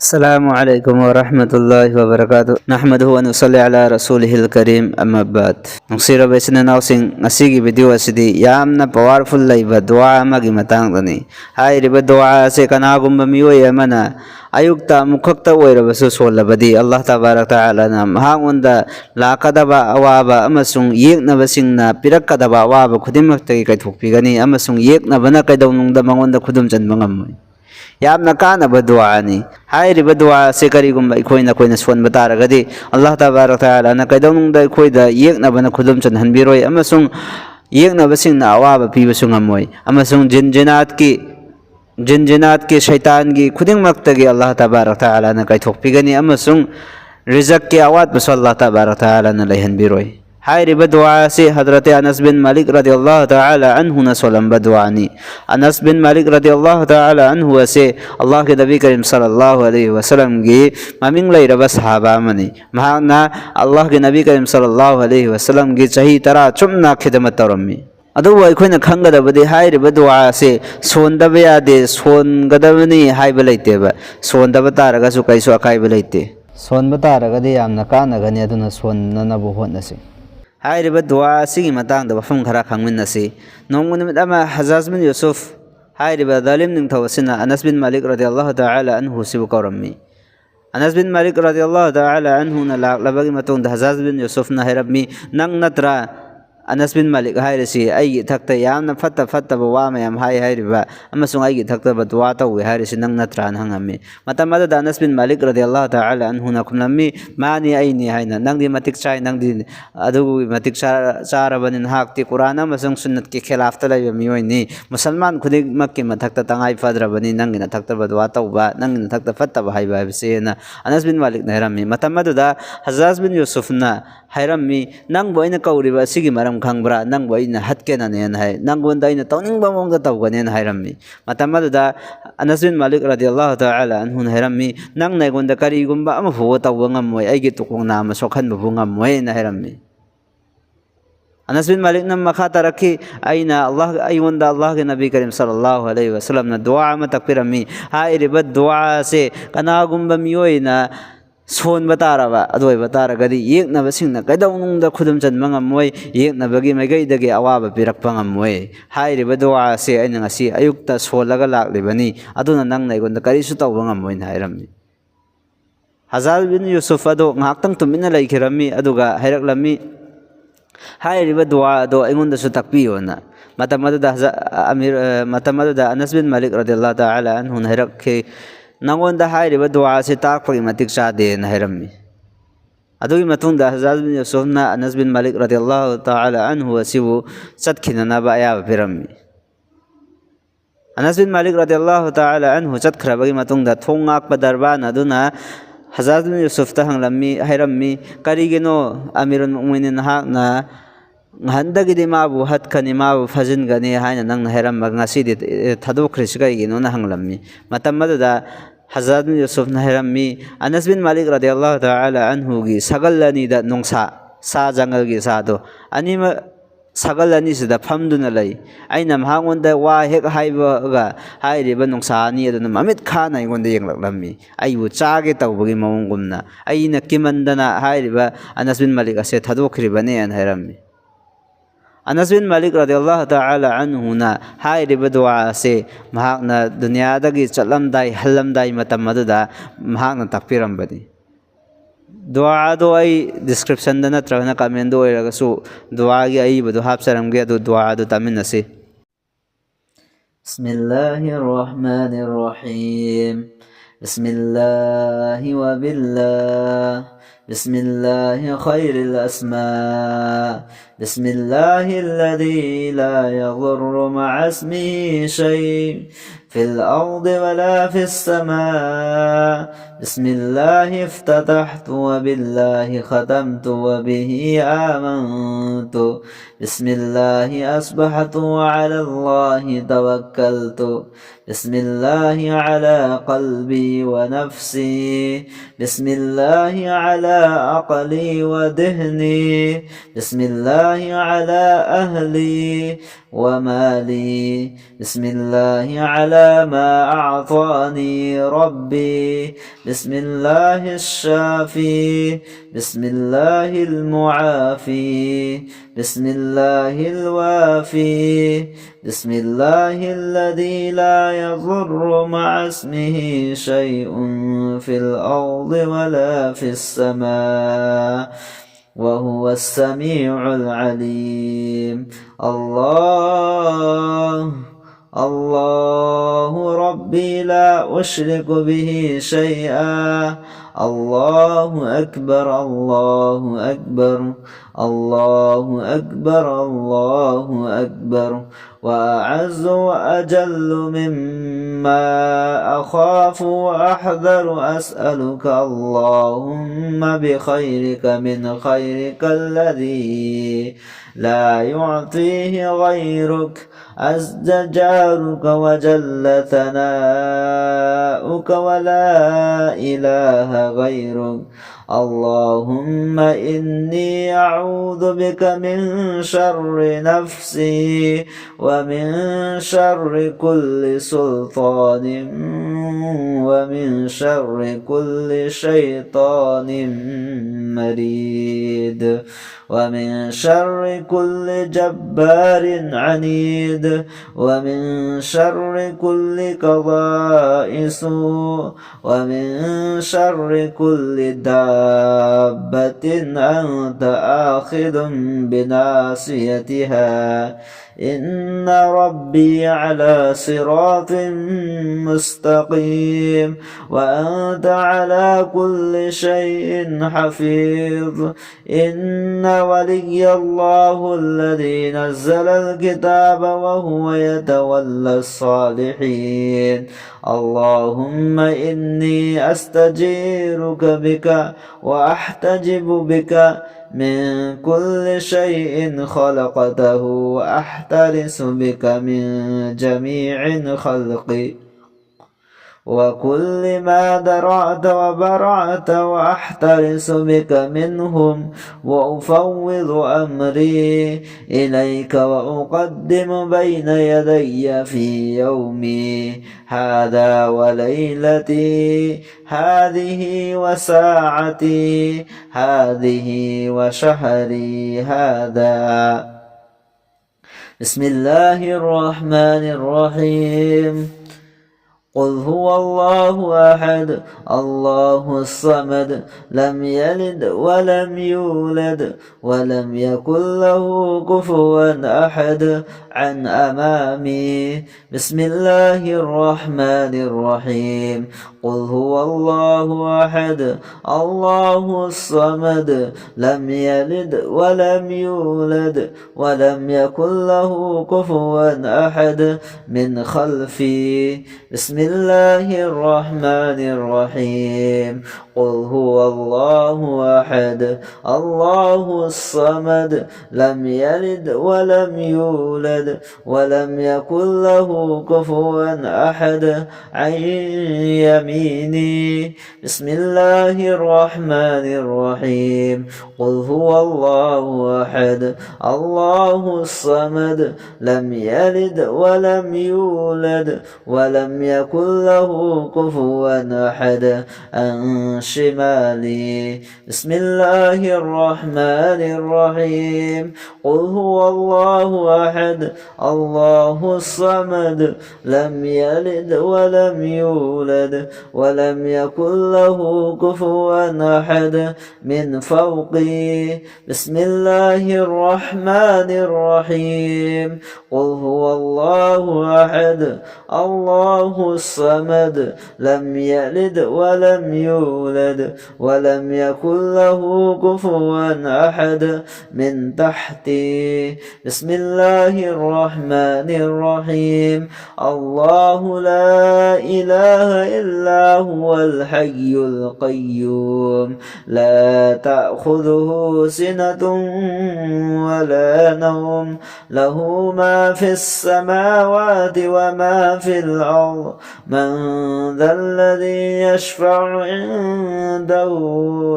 अस्सलामुअलैकुम वरहमतुल्लाहि वबरकातुहू नहमदुहु व नुसल्ली अला रसूलिहिल करीम अम्मा बाद नुसिरब इसिनानाउसिंग ngasiगी वीडियो असidi yamna powerful laiba dua amagi matangdani hairiba dua se kanagumba miyoi amana ayukta mukhakta oirabasu solabadi Allah tabarak taala na mahangonda lakadaba awaba amasung yeknabasingna pirakkadaba awaba khudimaktagi kaithokpigani amasung yeknabana kaidawnungda mangonda khudum chanba ngamoi यामना कानबा दुआनी हाइरिबा दुआ से करिगुम अखोइना कोइना सोनबा तारगदि अल्लाह तबारक तआला ना कैदौनुंदा अखोइदा येकनबना खुदुम चनहनबिरोय अमसुंग येकनबसिंगना अवाबा पीबसु ngамoi अमसुंग जिन जिनात की शैतान की खुदिंगमक्तगी अल्लाह तबारक तआला ना कैथोकपिगनी अमसुंग रिजक के अवात बस अल्लाह तबारक तआला ना लैहनबिरोय हाइरिबा दुआ से हजरत अनस बिन मालिक रदियल्लाहु तआला अन्हु न सोलंबा दुआनी अनस बिन मालिक रदियल्लाहु तआला अन्हु से अल्लाह के नबी करीम सल्लल्लाहु अलैहि वसल्लम की ममिंग लैरबा सहाबा मनी महाना अल्लाह के नबी करीम सल्लल्लाहु अलैहि वसल्लम की चही तरा चुमना खिदमत तौरमी अदुबो अखोइना खंगदबदि हाइरिबा दुआ से सोनदबा यादे सोनगदबनी हाइबा लैतेबा सोनदबा तारगसु कैसु अकाइबा लैते सोनबा तारगदि यामना कानगनि अदुना सोननबो होतनसे हाइरिबा दुआ सिगी मतंगदा वफम खरा खंगमिनसी नोंगुनिमित अमा हजाज बिन यूसुफ हाइरिबा दालिम निंगथवसिना अनस बिन मालिक रदियल्लाहु तआला अन्हु सिबु कौरम्मी अनस बिन मालिक रदियल्लाहु तआला अन्हु न लाकलबगी मतुंगदा हजाज बिन यूसुफ न हैरबमी नंग नत्रा अनस बिन मालिक हाइरसी आई थक्ता यामना फत्ता फत्ताबा वा मयाम हाइरिबा अमसुंग आई थक्ताबा दुआ तौवे हाइरसी नंग नत्रा न हंगम्मी मतमदा अनस बिन मालिक रदियल्लाहु तआला अन्हु न खुमलम्मी मानी आईनी हाइना नंगदी मतिक चाय नंगदी अदुगु मतिक चारबनि हाक्ति कुरान अमसुंग सुन्नत के खिलाफता लैबा मियोइनी मुसलमान खुदिमक के मथक्ता तंगाई फद्रबनि नंगिना थक्ताबा दुआ तौबा नंगिना थक्ता फत्ताबा हाइबा हबसेना अनस बिन मालिक न हैरम्मी मतमदा हजाज बिन यूसुफ न हैरम्मी नंगबो अइना कौरिबा सिगी मरम खंगब्रा नंगबो अइना हटकेनानेन हाय नंगोंदा अइना तौनिंगबा मोंगदा तौगनेन हैरम्मी मतमदा अनस बिन मालिक रदियल्लाहु तआला अन्हु न हैरम्मी नंग नैगोंदा करिगुंबा अमा फुवा तौबा ngамmoy अइगे तुकोंग नाम सोखनबबु ngамmoy न हैरम्मी अनस बिन मालिक न मखा तरक्की अइना अल्लाह के नबी करीम सल्लल्लाहु अलैहि वसल्लम न दुआ अमा तकपिरम्मी हाइरिबा दुआ से कनागुंबा मियोइना सोन बतारबा अदोय बतारगदि येकनबसिंगना कैदौनुंगदा खुदुम चनबा ngамmoy येकनबगी मैगैदगी अवाबा पिरक्पा ngамmoy हाइरिबा दुआ से अइना ngasi अयुक्ता सोलगा लाक्लिबनी अदुना नंग नैगोंदा करिसु तौबा ngамmoy न हैरम्मी हजाज बिन यूसुफ अदो ngakतंग तुमिना लैखिरम्मी अदुगा हैरक्लम्मी हाइरिबा दुआ अदो अइगोंदासु तकपियोना मतमदा अनस बिन मालिक रदियल्लाहु तआला अन्हु न हैरक्खे नंगोंदा हाइरिबा दुआ से ताकपगी मतिक चादे न हैरम्मी अदुगी मतुंगदा हजाज बिन यूसुफ न अनस बिन मालिक रदियल्लाहु तआला अन्हु असिबु चतखिननबा अयाबा पिरम्मी अनस बिन मालिक रदियल्लाहु तआला अन्हु चतखरबगी मतुंगदा थोंग ngakpa दरबान अदुना हजाज बिन यूसुफ ता हंगलम्मी हैरम्मी करिगिनो अमीरुल मुमिनीन हाकना nghandagidi mabu hatkani mabu fajingani haina nang हैरम्मा ngasidi thadokhrisi kaigino na hanglammi matamada हजाज बिन यूसुफ न हैरम्मी अनस बिन मालिक रदियल्लाहु तआला अन्हु गी सगलनी दा नोंसा सा जंगल गी सादो अनिम सगलनी सिदा फमदुना लै आइना महांगोंदा वा हेक हाइबगा हाइरिबा नोंसानी अदुना ममित खाना इगोंदा येंगलक्लम्मी आइबु चागे तौबगी मवंगुमना आइना किमंदना हाइरिबा अनस बिन मालिक असे थदोखरिबने अन हैरम्मी अनस बिन मालिक रदियल्लाहु तआला अन्हु न हाइरिबा दुआ से महाकना दुनियादगी चलमदाई हल्लमदाई मतमदुदा महाकना तकपिरम्बनी दुआ दो आई डिस्क्रिप्शन दा नत्रगना कमेंट दो ओइरगसु दुआ गी अइबदु हापसरमगे अदु दुआ दु तमिनसी बिस्मिल्लाहिर रहमानिर रहीम बिस्मिल्लाहि व बिल्लाह بسم الله خير الأسماء بسم الله الذي لا يضر مع اسمه شيء في الأرض ولا في السماء بسم الله افتتحت وبالله ختمت وبه آمنت بسم الله أصبحت وعلى الله توكلت بسم الله على قلبي ونفسي، بسم الله على عقلي وذهني، بسم الله على أهلي ومالي، بسم الله على ما أعطاني ربي، بسم الله الشافي، بسم الله المعافي، بسم الله الوافي، بسم الله الذي لا يضر مع اسمه شيء في الأرض ولا في السماء وهو السميع العليم. الله ربي لا أشرك به شيئا. الله أكبر الله أكبر الله أكبر الله أكبر. وأعز وأجل مما أخاف وأحذر أسألك اللهم بخيرك من خيرك الذي لا يعطيه غيرك، عز جارك وجل ثناؤك ولا إله غيرك. اللهم إني أعوذ بك من شر نفسي ومن شر كل سلطان ومن شر كل شيطان مريد ومن شر كل جبار عنيد ومن شر كل قضاء سوء ومن شر كل دابة أنت آخذ بناصيتها. إن ربي على صراط مستقيم وأنت على كل شيء حفيظ. إن ولي الله الذي نزل الكتاب وهو يتولى الصالحين. اللهم إني أستجيرك بك وأحتجب بك من كل شيء خلقته وأحترس بك من جميع الخلق وكل ما درعت وبرعت وأحترس بك منهم وأفوض أمري إليك وأقدم بين يدي في يومي هذا وليلتي هذه وساعتي هذه وشهري هذا. بسم الله الرحمن الرحيم. قل هو الله أحد الله الصمد لم يلد ولم يولد ولم يكن له كفوا أحد. عن أمامي. بسم الله الرحمن الرحيم. قل هو الله أحد الله الصمد لم يلد ولم يولد ولم يكن له كفوا أحد. من خلفي. بسم الله الرحمن الرحيم. قل هو الله أحد الله الصمد لم يلد ولم يولد ولم يكن له كفوا أحد. عن يميني. بسم الله الرحمن الرحيم. قل هو الله أحد الله الصمد لم يلد ولم يولد ولم يكن له كفوا أحد. عن شمالي. بسم الله الرحمن الرحيم. قل هو الله أحد الله الصمد لم يلد ولم يولد ولم يكن له كفوا أحد. من فوقي. بسم الله الرحمن الرحيم. قل هو الله أحد الله الصمد لم يلد ولم يولد يولد ولم يكن له كفوا أحد من تحتي. بسم الله الرحمن الرحيم. الله لا إله إلا هو الحي القيوم لا تأخذه سنة ولا نوم له ما في السماوات وما في الأرض من ذا الذي يشفع عنده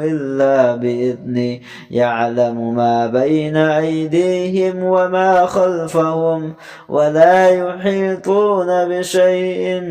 إلا بإذنه يعلم ما بين أيديهم وما خلفهم ولا يحيطون بشيء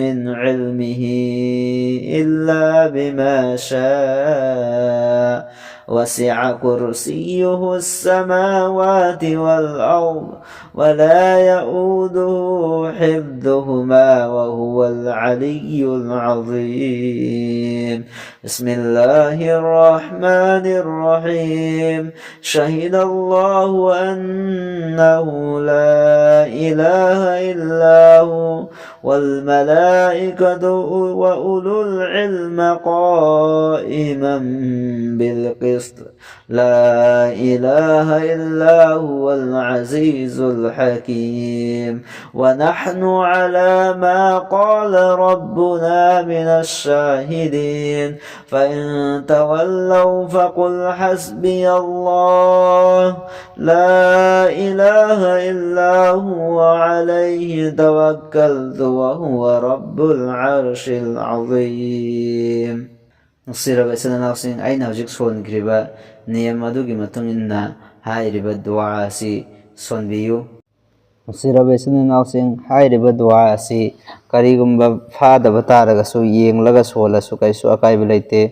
من علمه إلا بما شاء وسع كرسيه السماوات والأرض ولا يؤوده حفظهما وهو العلي العظيم. بسم الله الرحمن الرحيم. شهد الله أنه لا إله إلا هو والملائكة وأولو العلم قائما بالقسط لا إله إلا هو العزيز الحكيم. ونحن على ما قال ربنا من الشاهدين. فإن تولوا فقل حسبي الله لا إله إلا هو عليه توكلت وهو رب العرش العظيم. نصير بسنا ناقصين أين هجيك سون كريبا نيم أدوكي متون إنا هاي ربا الدعاء سي سون بيو. نصير بسنا ناقصين هاي ربا الدعاء سي كريغم بفاد بطارغ سو يين لغا سولا سو كيسو أكاي بلايتي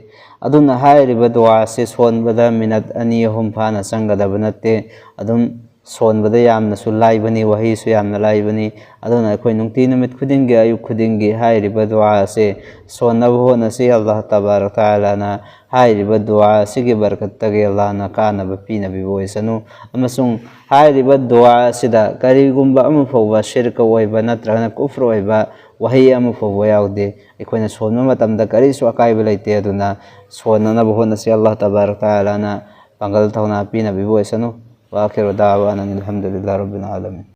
أدونا هاي ربا الدعاء سي سون بدا منت أنيهم فانا سنغدا بنتي أدون سون بدا يامنا سو لايبني وهي سو يامنا لايبني أدونا أكوي نمتي نمت كدنجي أيو كدنجي هاي ربا الدعاء سي سون نبهو نسي الله تبارك وتعالى هاي ربا الدعاء سيكي بركة تغي الله نقانا ببينا ببويسانو أمسون هاي ربا الدعاء سيدا كريغم بأمو فوبا شرك ويبا نترغنا كفر ويبا وهي أمو فوبا ياودي أكوينا سون ممتامدا كريسو أكاي بلايتي أدونا سون نبهو نسي الله تبارك وتعالى بانغل تونا بينا ببويسانو وآخر دعوانا الحمد لله رب العالمين.